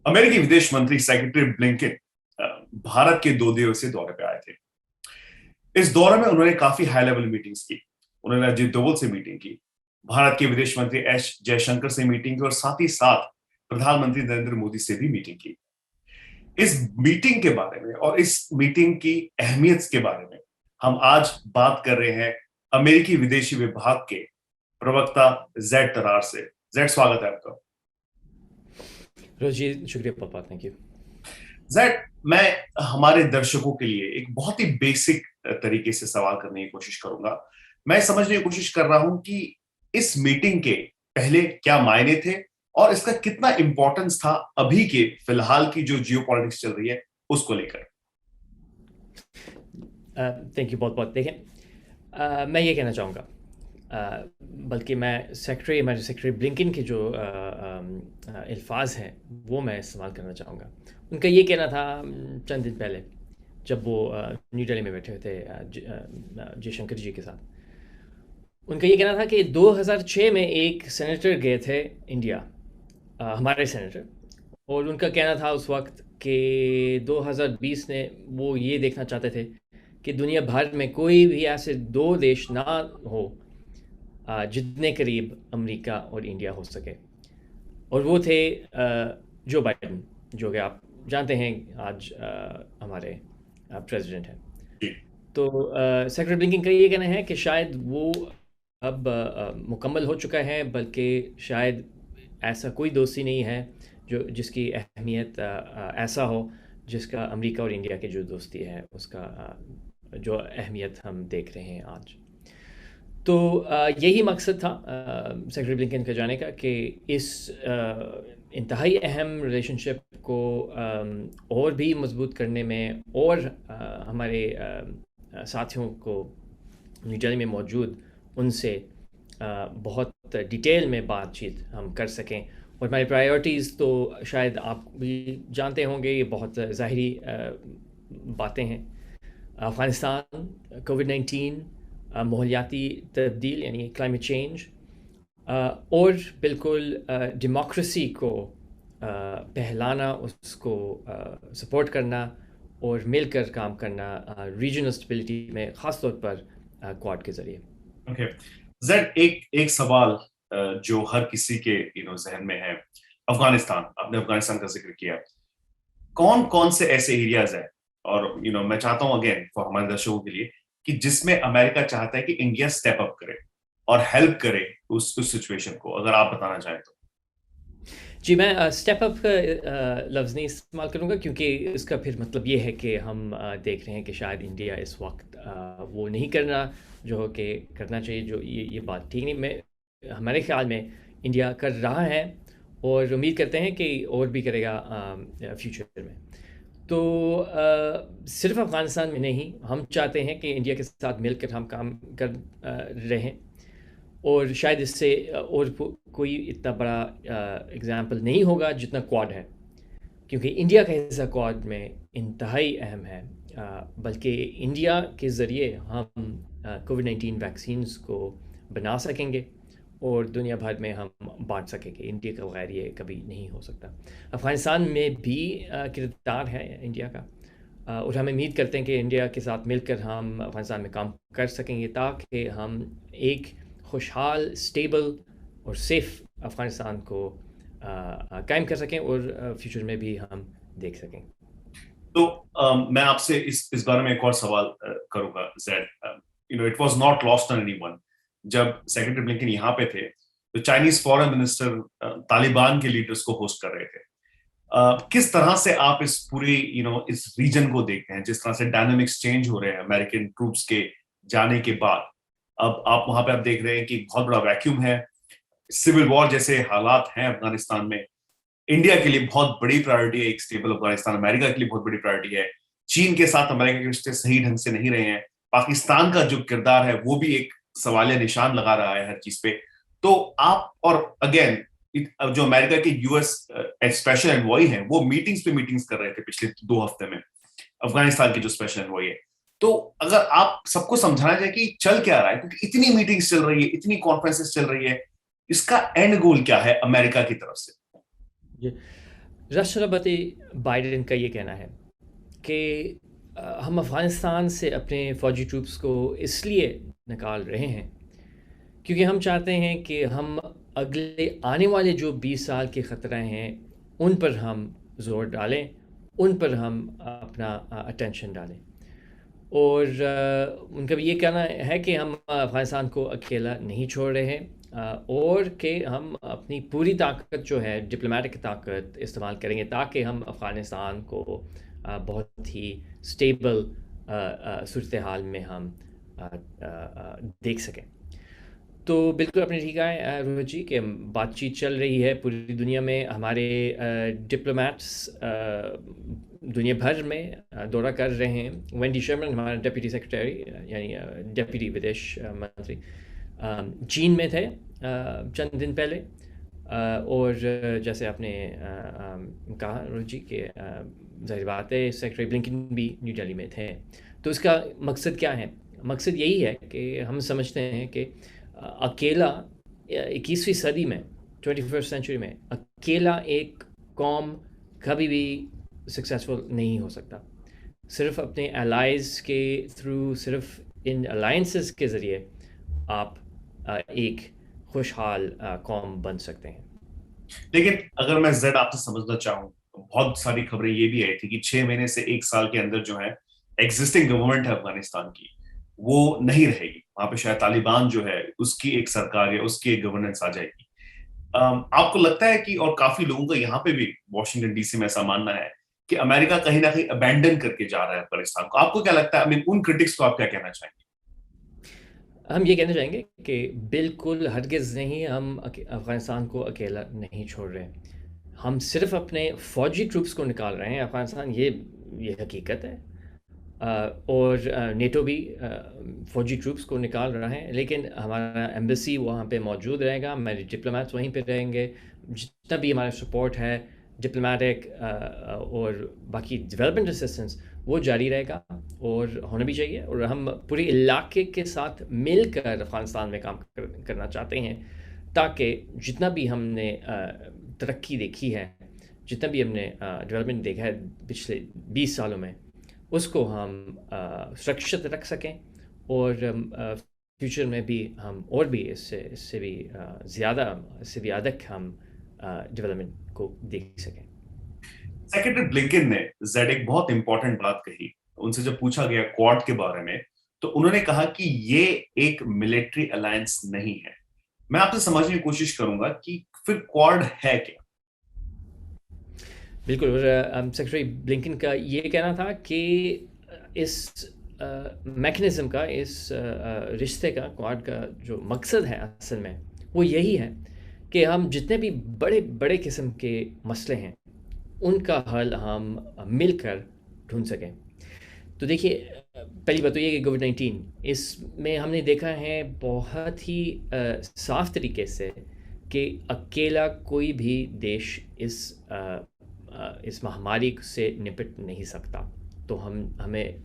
अमेरिकी विदेश मंत्री सेक्रेटरी ब्लिंकन भारत के 2 दिवसीय दौरे पे आए थे। इस दौरे में उन्होंने काफी हाई लेवल मीटिंग्स की। उन्होंने अजीत डोभाल से मीटिंग की, भारत के विदेश मंत्री एस जयशंकर से मीटिंग की और साथ ही साथ प्रधानमंत्री नरेंद्र मोदी से भी मीटिंग की। इस मीटिंग के बारे में और इस मीटिंग की अहमियत के बारे में हम आज बात कर रहे हैं अमेरिकी विदेशी विभाग के प्रवक्ता जैड तरार से। जैड, स्वागत है आपका। रोजी, शुक्रिया पापा, थैंक यू। जैड, मैं हमारे दर्शकों के लिए एक बहुत ही बेसिक तरीके से सवाल करने की कोशिश करूंगा। मैं समझने की कोशिश कर रहा हूं कि इस मीटिंग के पहले क्या मायने थे और इसका कितना इंपॉर्टेंस था अभी के फिलहाल की जो जियोपॉलिटिक्स चल रही है उसको लेकर। थैंक यू बहुत बहुत। देखें, मैं ये कहना चाहूँगा, बल्कि मैं सेक्रेटरी ब्लिंकन के जो अल्फाज हैं वो मैं इस्तेमाल करना चाहूँगा। उनका ये कहना था चंद दिन पहले जब वो न्यू दिल्ली में बैठे हुए थे जयशंकर जी के साथ। उनका ये कहना था कि 2006 में एक सेनेटर गए थे इंडिया, हमारे सेनेटर, और उनका कहना था उस वक्त कि 2020 ने वो ये देखना चाहते थे कि दुनिया भर में कोई भी ऐसे 2 देश ना हो जितने करीब अमेरिका और इंडिया हो सके, और वो थे जो बाइडन, जो कि आप जानते हैं आज हमारे प्रेसिडेंट हैं। तो सेक्रेटरी ब्लिंकन का ये कहना है कि शायद वो अब मुकम्मल हो चुका है, बल्कि शायद ऐसा कोई दोस्ती नहीं है जिसकी अहमियत ऐसा हो जिसका अमेरिका और इंडिया की जो दोस्ती है उसका जो अहमियत हम देख रहे हैं आज। तो यही मकसद था सेक्रेटरी ब्लिंकन का जाने का कि इस इंतहाई अहम रिलेशनशिप को और भी मजबूत करने में और हमारे साथियों को न्यू दिल्ली में मौजूद उनसे बहुत डिटेल में बातचीत हम कर सकें। और हमारी प्रायोरिटीज़ तो शायद आप भी जानते होंगे, ये बहुत ज़ाहिरी बातें हैं। अफ़गानिस्तान, कोविड-19, माहौलियाती तब्दील यानी क्लाइमेट चेंज, और बिल्कुल डेमोक्रेसी को पहलाना, उसको सपोर्ट करना और मिलकर काम करना रीजनल स्टेबिलिटी में, ख़ास तौर पर क्वाड के ज़रिए। ओके ज़ैड, एक सवाल जो हर किसी के जहन में है, अफगानिस्तान, आपने अफगानिस्तान का जिक्र किया, कौन कौन से ऐसे एरियाज हैं, और मैं चाहता हूं अगेन फॉर हमारे दर्शकों के लिए कि जिसमें अमेरिका चाहता है कि इंडिया स्टेप अप करे और हेल्प करे उस सिचुएशन को, अगर आप बताना चाहें तो। जी, मैं स्टेप अप का लफ्ज़ नहीं इस्तेमाल करूँगा, क्योंकि इसका फिर मतलब ये है कि हम देख रहे हैं कि शायद इंडिया इस वक्त वो नहीं करना जो कि करना चाहिए, जो ये बात ठीक नहीं। हमारे ख्याल में इंडिया कर रहा है और उम्मीद करते हैं कि और भी करेगा फ्यूचर में। तो सिर्फ अफ़गानिस्तान में नहीं, हम चाहते हैं कि इंडिया के साथ मिलकर हम काम कर रहें, और शायद इससे और कोई इतना बड़ा एग्ज़ाम्पल नहीं होगा जितना क्वाड है, क्योंकि इंडिया का हिस्सा क्वाड में इंतहाई अहम है। बल्कि इंडिया के ज़रिए हम कोविड-19 वैक्सीन्स को बना सकेंगे और दुनिया भर में हम बांट सकेंगे। इंडिया के बगैर ये कभी नहीं हो सकता। अफ़गानिस्तान में भी किरदार है इंडिया का, और हम उम्मीद करते हैं कि इंडिया के साथ मिलकर हम अफ़गानिस्तान में काम कर सकेंगे ताकि हम एक खुशहाल, स्टेबल और सेफ़ अफ़गानिस्तान को कायम कर सकें और फ्यूचर में भी हम देख सकें। तो मैं आपसे इस बारे में एक और सवाल करूंगा Z. It was not lost on anyone, जब सेक्रेटरी ब्लिंकन यहाँ पे थे तो चाइनीज फॉरेन मिनिस्टर तालिबान के लीडर्स को होस्ट कर रहे थे। किस तरह से आप इस पूरी इस रीजन को देखते हैं, जिस तरह से डायनामिक्स चेंज हो रहे हैं अमेरिकन ट्रूप्स के जाने के बाद? अब आप वहां पे आप देख रहे हैं कि बहुत बड़ा वैक्यूम है, सिविल वॉर जैसे हालात हैं अफगानिस्तान में। इंडिया के लिए बहुत बड़ी प्रायोरिटी है एक स्टेबल अफगानिस्तान, अमेरिका के लिए बहुत बड़ी प्रायोरिटी है। चीन के साथ अमेरिका के रिश्ते सही ढंग से नहीं रहे हैं, पाकिस्तान का जो किरदार है वो भी एक सवालिया निशान लगा रहा है हर चीज पे। तो आप, और अगेन जो अमेरिका के यूएस स्पेशल एनवॉय हैं वो मीटिंग्स पे मीटिंग्स कर रहे थे पिछले 2 हफ्ते में, अफगानिस्तान के जो स्पेशल एनवॉय है। तो अगर आप सबको समझाना चाहे कि चल क्या रहा है, क्योंकि इतनी मीटिंग्स चल रही है, इतनी कॉन्फ्रेंसेस चल रही है, इसका एंड गोल क्या है अमेरिका की तरफ से? राष्ट्रपति बाइडेन का ये कहना है कि हम अफ़गानिस्तान से अपने फ़ौजी ट्रूप्स को इसलिए निकाल रहे हैं क्योंकि हम चाहते हैं कि हम अगले आने वाले जो 20 साल के ख़तरे हैं उन पर हम ज़ोर डालें, उन पर हम अपना अटेंशन डालें। और उनका भी ये कहना है कि हम अफ़गानिस्तान को अकेला नहीं छोड़ रहे हैं, और कि हम अपनी पूरी ताकत जो है डिप्लोमेटिक ताकत इस्तेमाल करेंगे ताकि हम अफ़गानिस्तान को बहुत ही स्टेबल सूरत हाल में हम देख सकें। तो बिल्कुल आपने ठीक है रोहित जी कि बातचीत चल रही है पूरी दुनिया में। हमारे डिप्लोमेट्स दुनिया भर में दौरा कर रहे हैं। वेंडी शर्मन हमारा डेप्यूटी सेक्रेटरी यानी डेप्यूटी विदेश मंत्री चीन में थे चंद दिन पहले, और जैसे आपने कहा रोहित जी कि ज़ाहिर बात है सेक्रेटरी ब्लिंकन भी न्यू दिल्ली में थे। तो इसका मकसद क्या है? मकसद यही है कि हम समझते हैं कि अकेला 21वीं सदी में 21st सेंचुरी में अकेला एक कौम कभी भी सक्सेसफुल नहीं हो सकता। सिर्फ अपने एलाइज के थ्रू, सिर्फ इन अलाइंसेस के ज़रिए आप एक खुशहाल कौम बन सकते हैं। लेकिन अगर मैं जेड आपसे समझना चाहूँ तो बहुत सारी खबरें ये भी आई थी कि 6 महीने से 1 साल के अंदर जो है एग्जिस्टिंग गवर्नमेंट है अफगानिस्तान की वो नहीं रहेगी। वहां पे शायद तालिबान जो है उसकी एक सरकार या उसकी एक गवर्नेंस आ जाएगी। आपको लगता है कि, और काफी लोगों का यहाँ पे भी वॉशिंगटन डीसी में ऐसा मानना है कि अमेरिका कहीं ना कहीं अबैंडन करके जा रहा है अफगानिस्तान को, आपको क्या लगता है? आई मीन उन क्रिटिक्स को आप क्या कहना चाहेंगे? हम ये कहना चाहेंगे कि बिल्कुल हरगिज़ नहीं, हम अफ़गानिस्तान को अकेला नहीं छोड़ रहे हैं। हम सिर्फ अपने फ़ौजी ट्रूप्स को निकाल रहे हैं अफ़गानिस्तान, ये हकीकत है। और नेटो भी फ़ौजी ट्रूप्स को निकाल रहा है, लेकिन हमारा एम्बेसी वहाँ पे मौजूद रहेगा, हमारे डिप्लोमेट्स वहीं पे रहेंगे। जितना भी हमारा सपोर्ट है डिप्लोमेटिक और बाकी डेवलपमेंट असिस्टेंस वो जारी रहेगा और होना भी चाहिए। और हम पूरे इलाके के साथ मिलकर अफ़गानिस्तान में काम करना चाहते हैं ताकि जितना भी हमने तरक्की देखी है, जितना भी हमने डेवलपमेंट देखा है पिछले 20 सालों में, उसको हम सुरक्षित रख सकें और फ्यूचर में भी हम और भी इससे भी ज़्यादा, इससे भी अधिक हम डेवलपमेंट को देख सकें। सेक्रेटरी ब्लिंकन ने जेड एक बहुत इंपॉर्टेंट बात कही। उनसे जब पूछा गया क्वाड के बारे में तो उन्होंने कहा कि ये एक मिलिट्री अलायंस नहीं है। मैं आपसे समझने की कोशिश करूंगा कि फिर क्वाड है क्या? बिल्कुल, और सेक्रेटरी ब्लिंकन का ये कहना था कि इस मैकेनिज़्म का, इस रिश्ते का, क्वाड का जो मकसद है असल में वो यही है कि हम जितने भी बड़े बड़े किस्म के मसले हैं उनका हल हम मिलकर ढूंढ सकें। तो देखिए, पहली बात तो ये कि कोविड-19 इसमें हमने देखा है बहुत ही साफ तरीके से कि अकेला कोई भी देश इस महामारी से निपट नहीं सकता। तो हमें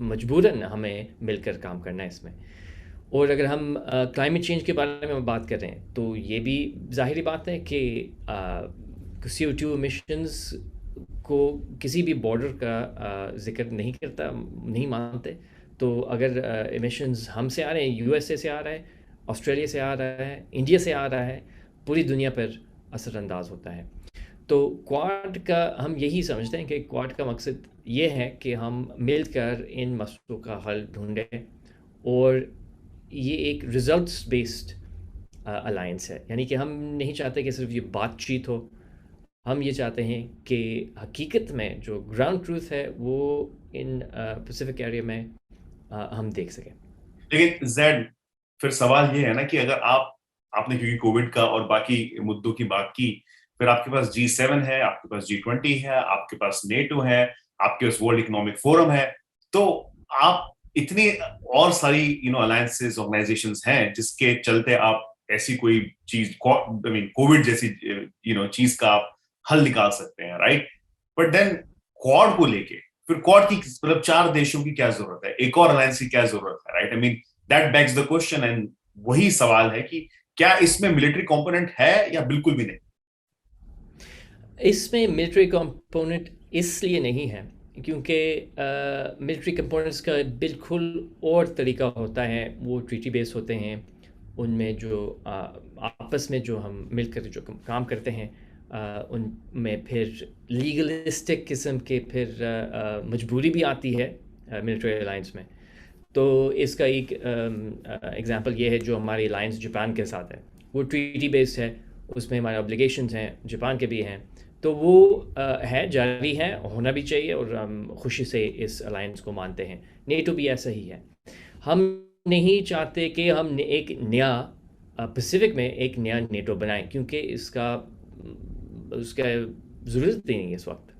मजबूरन हमें मिलकर काम करना है इसमें। और अगर हम क्लाइमेट चेंज के बारे में बात कर रहे हैं तो ये भी ज़ाहिरी बात है कि CO2 एमिशंस को किसी भी बॉर्डर का ज़िक्र नहीं करता, नहीं मानते। तो अगर एमिशंस हमसे आ रहे हैं, USA से आ रहा है, ऑस्ट्रेलिया से आ रहा है, इंडिया से आ रहा है, पूरी दुनिया पर असरअंदाज होता है। तो क्वाड का हम यही समझते हैं कि क्वाड का मकसद ये है कि हम मिलकर इन मसलों का हल ढूंढें, और ये एक रिजल्ट्स बेस्ड अलायंस है। यानी कि हम नहीं चाहते कि सिर्फ ये बातचीत हो, हम ये चाहते हैं कि हकीकत में जो ग्राउंड ट्रूथ है वो इन पैसिफिक एरिया में हम देख सकें। लेकिन जेड, फिर सवाल ये है ना कि अगर आपने क्योंकि कोविड का और बाकी मुद्दों की बात की, फिर आपके पास G7 है, आपके पास G20 है, आपके पास नेटो है, आपके पास वर्ल्ड इकोनॉमिक फोरम है, तो आप इतनी और सारी अलायंसेस, ऑर्गेनाइजेशंस हैं जिसके चलते आप ऐसी कोई चीज, आई मीन कोविड जैसी चीज का आप हल निकाल सकते हैं, राइट? बट देन क्वाड को लेके फिर क्वाड की मतलब 4 देशों की क्या जरूरत है, एक और अलायंस की क्या जरूरत है, right? I mean that bags the question, and वही सवाल है कि क्या इसमें मिलिट्री कंपोनेंट है या बिल्कुल भी नहीं? اس میں ملٹری کمپوننٹ اس لیے نہیں ہے کیونکہ ملٹری کمپوننٹس کا بالکل اور طریقہ ہوتا ہے، وہ ٹریٹی بیس ہوتے ہیں، ان میں جو آپس میں جو ہم مل کر جو کام کرتے ہیں ان میں پھر لیگلسٹک قسم کے پھر مجبوری بھی آتی ہے ملٹری الائنس میں. تو اس کا ایک ایگزامپل یہ ہے جو ہماری الائنس جاپان کے ساتھ ہے، وہ ٹریٹی بیس ہے، اس میں ہمارے اوبلیگیشنز ہیں، جاپان کے بھی ہیں، تو وہ ہے، جاری ہے، ہونا بھی چاہیے، اور ہم خوشی سے اس الائنس کو مانتے ہیں. نیٹو بھی ایسا ہی ہے. ہم نہیں چاہتے کہ ہم ایک نیا پیسیفک میں ایک نیا نیٹو بنائیں کیونکہ اس کا ضرورت ہی نہیں ہے اس وقت،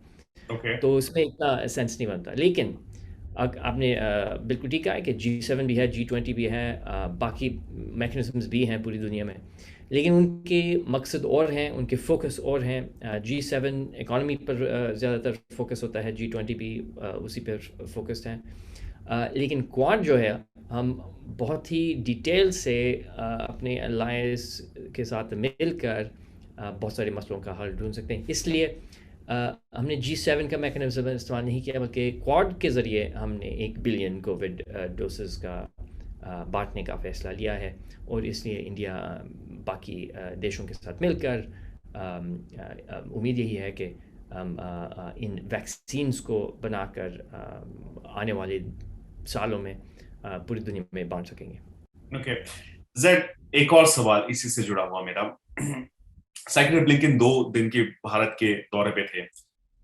اوکے. تو اس میں اتنا سینس نہیں بنتا. لیکن آپ نے بالکل ٹھیک کہا ہے کہ G7 بھی ہے، G20 بھی ہے، باقی میکنزمز بھی ہیں پوری دنیا میں، لیکن ان کے مقصد اور ہیں، ان کے فوکس اور ہیں. G7 اکانومی پر زیادہ تر فوکس ہوتا ہے، G20 بھی اسی پر فوکسڈ ہیں. لیکن کواد جو ہے، ہم بہت ہی ڈیٹیل سے اپنے الائنس کے ساتھ مل کر بہت سارے مسئلوں کا حل ڈھونڈ سکتے ہیں. اس لیے ہم نے G7 کا میکنزم استعمال نہیں کیا، بلکہ کواد کے ذریعے ہم نے 1 بلین کووڈ ڈوسز کا بانٹنے کا فیصلہ لیا ہے، اور اس لیے انڈیا باقی دیشوں کے ساتھ مل کر امید یہی ہے کہ ہم ان ویکسینز کو بنا کر آنے والے سالوں میں پوری دنیا میں بانٹ سکیں گے. اوکے زیڈ، ایک اور سوال اسی سے جڑا ہوا میرا. سیکریٹری بلنکن 2 دن کے بھارت کے دورے پہ تھے.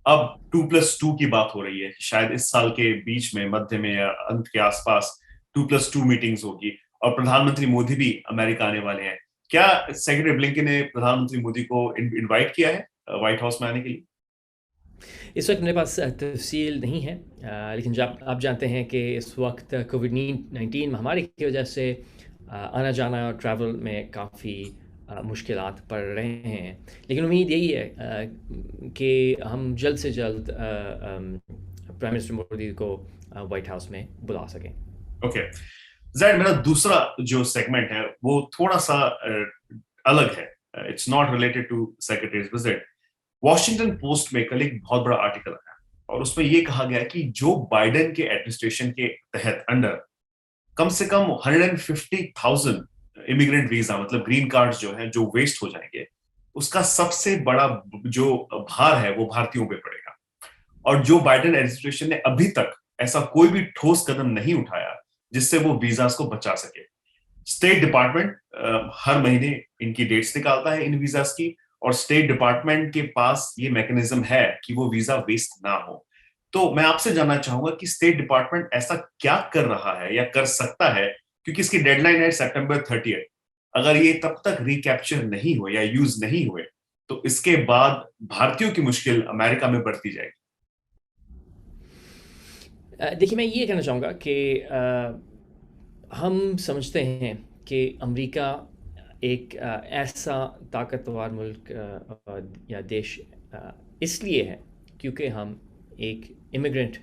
اب 2+2 کی بات ہو رہی ہے، شاید اس سال کے بیچ میں، مدھیہ میں یا انت کے آس پاس 2+2 میٹنگز ہوگی، اور پردھان منتری مودی بھی امریکہ آنے والے ہیں. کیا سیکریٹری بلنکن نے پردھان منتری مودی کو انوائٹ کیا ہے وائٹ ہاؤس میں آنے کے لیے؟ اس وقت میرے پاس تفصیل نہیں ہے، لیکن جب آپ جانتے ہیں کہ اس وقت کووڈ-19 مہاماری کی وجہ سے آنا جانا اور ٹریول میں کافی مشکلات پڑ رہے ہیں، لیکن امید یہی ہے کہ ہم جلد سے جلد پرائم منسٹر مودی کو وائٹ ہاؤس میں بلا سکیں. اوکے زیڈ، میرا دوسرا جو سیگمنٹ ہے وہ تھوڑا سا الگ ہے. It's not related to secretary's visit. Washington Post میں کل ایک بہت بڑا آرٹیکل آیا، اور اس میں یہ کہا گیا کہ جو بائیڈن کے ایڈمنسٹریشن کے تحت انڈر کم سے کم 150,000 امیگرینٹ ویزا، مطلب گرین کارڈ جو ہیں، جو ویسٹ ہو جائیں گے، اس کا سب سے بڑا جو بھار ہے وہ بھارتیوں پہ پڑے گا. اور جو بائیڈن ایڈمنسٹریشن نے ابھی تک ایسا کوئی بھی ٹھوس قدم نہیں اٹھایا جس سے وہ ویزاز کو بچا سکے. اسٹیٹ ڈپارٹمنٹ ہر مہینے ان کی ڈیٹس نکالتا ہے ان ویزاز کی، اور اسٹیٹ ڈپارٹمنٹ کے پاس یہ میکنزم ہے کہ وہ ویزا ویسٹ نہ ہو. تو میں آپ سے جاننا چاہوں گا کہ اسٹیٹ ڈپارٹمنٹ ایسا کیا کر رہا ہے یا کر سکتا ہے، کیونکہ اس کی ڈیڈ لائن ہے سپٹمبر 30. اگر یہ تب تک ریکیپچر نہیں ہوئے یا یوز نہیں ہوئے تو اس کے بعد بھارتیوں کی مشکل امریکہ میں بڑھتی جائے گی. دیکھیے، میں یہ کہنا چاہوں گا کہ ہم سمجھتے ہیں کہ امریکہ ایک ایسا طاقتور ملک یا دیش اس لیے ہے کیونکہ ہم ایک امیگرینٹ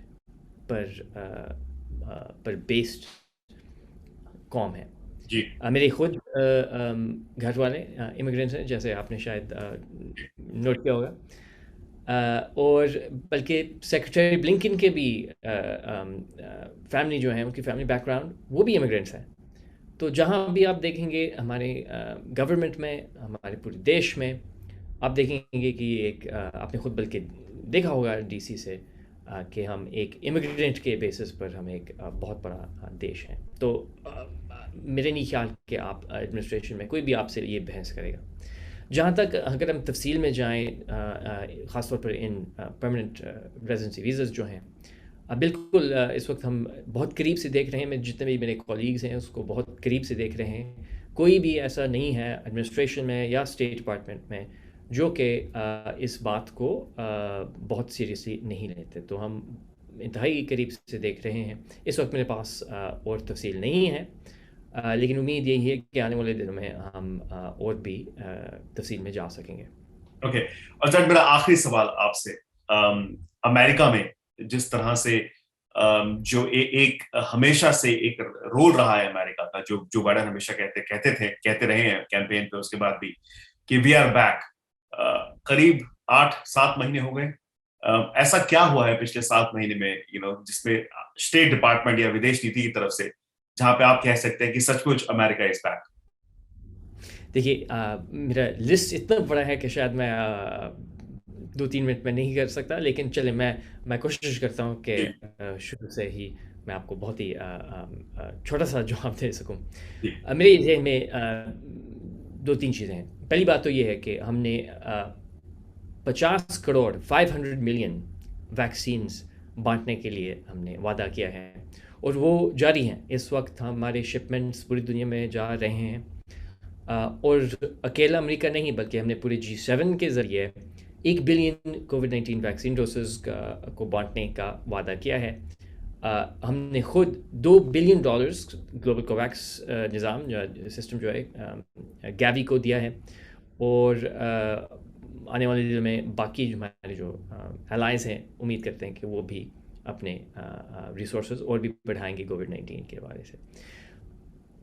پر بیسڈ قوم ہے. جی میرے خود گھر والے امیگرینٹس ہیں، جیسے آپ نے شاید نوٹ کیا ہوگا، اور بلکہ سیکرٹری بلنکن کے بھی فیملی جو ہیں، ان کی فیملی بیک گراؤنڈ وہ بھی امیگرینٹس ہیں. تو جہاں بھی آپ دیکھیں گے ہمارے گورنمنٹ میں، ہمارے پورے دیش میں، آپ دیکھیں گے کہ ایک آپ نے خود بلکہ دیکھا ہوگا DC سے کہ ہم ایک امیگرینٹ کے بیسس پر ہم ایک بہت بڑا دیش ہیں. تو میرے نہیں خیال کہ آپ ایڈمنسٹریشن میں کوئی بھی آپ سے یہ بحث کرے گا. جہاں تک اگر ہم تفصیل میں جائیں، خاص طور پر ان پرماننٹ ریزیڈنسی ویزاز جو ہیں، بالکل اس وقت ہم بہت قریب سے دیکھ رہے ہیں، میں جتنے بھی میرے کولیگز ہیں اس کو بہت قریب سے دیکھ رہے ہیں. کوئی بھی ایسا نہیں ہے ایڈمنسٹریشن میں یا اسٹیٹ ڈپارٹمنٹ میں جو کہ اس بات کو بہت سیریسلی نہیں لیتے. تو ہم انتہائی قریب سے دیکھ رہے ہیں. اس وقت میرے پاس اور تفصیل نہیں ہے، لیکن امید یہی ہے کہ آنے والے دنوں میں ہم اور بھی تفصیل میں جا سکیں گے. اوکے، اور جب میرا آخری سوال آپ سے، امریکہ میں جس طرح سے جو ایک ہمیشہ سے ایک رول رہا ہے امریکہ کا، جو بائیڈن ہمیشہ کہتے رہے ہیں کیمپین پہ، اس کے بعد بھی، کہ وی آر بیک. قریب 8-7 مہینے ہو گئے. ایسا کیا ہوا ہے پچھلے 7 مہینے میں جس میں اسٹیٹ ڈپارٹمنٹ یا ودیش نیتی کی طرف سے جہاں پہ آپ کہہ سکتے ہیں کہ سچ مچ امریکہ از بیک؟ دیکھیے میرا لسٹ اتنا بڑا ہے کہ شاید میں 2-3 منٹ میں نہیں کر سکتا، لیکن چلے میں کوشش کرتا ہوں کہ شروع سے ہی میں آپ کو بہت ہی چھوٹا سا جواب دے سکوں. میرے ذہن میں 2-3 چیزیں ہیں. پہلی بات تو یہ ہے کہ ہم نے 50 کروڑ 500 ملین ویکسینز بانٹنے کے لیے ہم نے وعدہ کیا ہے، اور وہ جاری ہیں. اس وقت ہمارے شپمنٹس پوری دنیا میں جا رہے ہیں، اور اکیلا امریکہ نہیں بلکہ ہم نے پورے G7 کے ذریعے 1 بلین کووڈ-19 ویکسین ڈوسز کو بانٹنے کا وعدہ کیا ہے. ہم نے خود $2 بلین گلوبل کوویکس نظام سسٹم جو ہے گیوی کو دیا ہے، اور آنے والے دنوں میں باقی جو ہمارے جو الائنس ہیں امید کرتے ہیں کہ وہ بھی اپنے ریسورسز اور بھی بڑھائیں گے کووڈ-19 کے حوالے سے.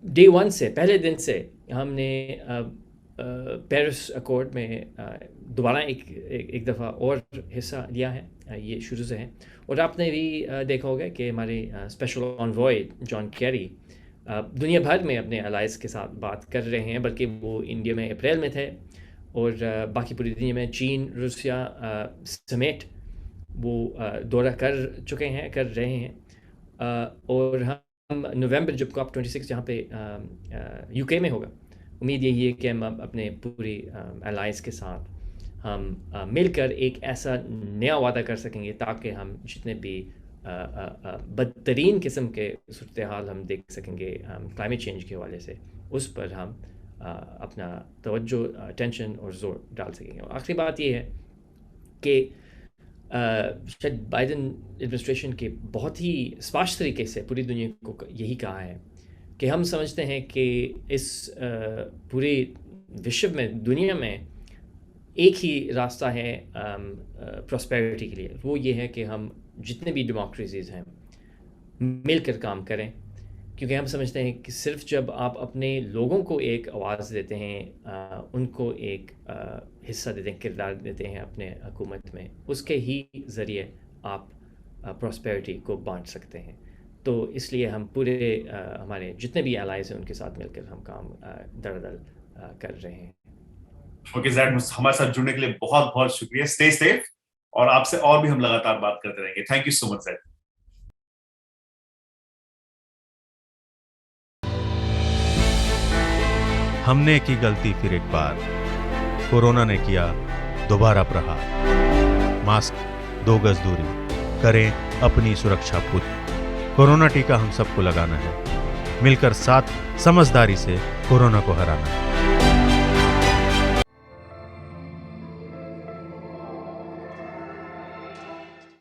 ڈے 1 سے پہلے دن سے ہم نے پیرس اکارڈ میں دوبارہ ایک دفعہ اور حصہ لیا ہے. یہ شروع سے ہے، اور آپ نے بھی دیکھا ہوگا کہ ہمارے اسپیشل انوائے جان کیری دنیا بھر میں اپنے الائز کے ساتھ بات کر رہے ہیں، بلکہ وہ انڈیا میں اپریل میں تھے، اور باقی پوری دنیا میں چین، روسیہ سمیت وہ دورہ کر رہے ہیں. اور ہم نومبر جب COP26 یہاں پہ UK میں ہوگا، امید یہی ہے کہ ہم اپنے پوری الائنس کے ساتھ ہم مل کر ایک ایسا نیا وعدہ کر سکیں گے تاکہ ہم جتنے بھی بدترین قسم کے صورتحال ہم دیکھ سکیں گے کلائمیٹ چینج کے حوالے سے، اس پر ہم اپنا توجہ، اٹینشن اور زور ڈال سکیں گے. اور آخری بات یہ ہے کہ شاید بائیڈن ایڈمنسٹریشن کے بہت ہی اسپاشٹ طریقے سے پوری دنیا کو یہی کہا ہے کہ ہم سمجھتے ہیں کہ اس پوری وشو میں، دنیا میں ایک ہی راستہ ہے پراسپیرٹی کے لیے. وہ یہ ہے کہ ہم جتنے بھی ڈیموکریسیز ہیں مل کر کام کریں، کیونکہ ہم سمجھتے ہیں کہ صرف جب آپ اپنے لوگوں کو ایک آواز دیتے ہیں، ان کو ایک حصہ دیتے ہیں، کردار دیتے ہیں اپنے حکومت میں، اس کے ہی ذریعے آپ پراسپیرٹی کو بانٹ سکتے ہیں. تو اس لیے ہم پورے ہمارے جتنے بھی الائز ہیں ان کے ساتھ مل کر ہم کام دردل کر رہے ہیں. اوکے زید، ہمارے ساتھ جڑنے کے لیے بہت بہت شکریہ. اسٹے سیف، اور آپ سے اور بھی ہم لگاتار بات کرتے رہیں گے. تھینک یو سو مچ زید. ہم نے کی غلطی پھر ایک بار، کورونا نے کیا دوبارہ پرہار. ماسک، 2 گز دوری، کریں اپنی سرکشا پوری. کورونا ٹیکہ ہم سب کو لگانا ہے، مل کر ساتھ سمجھداری سے کورونا کو ہرانا ہے.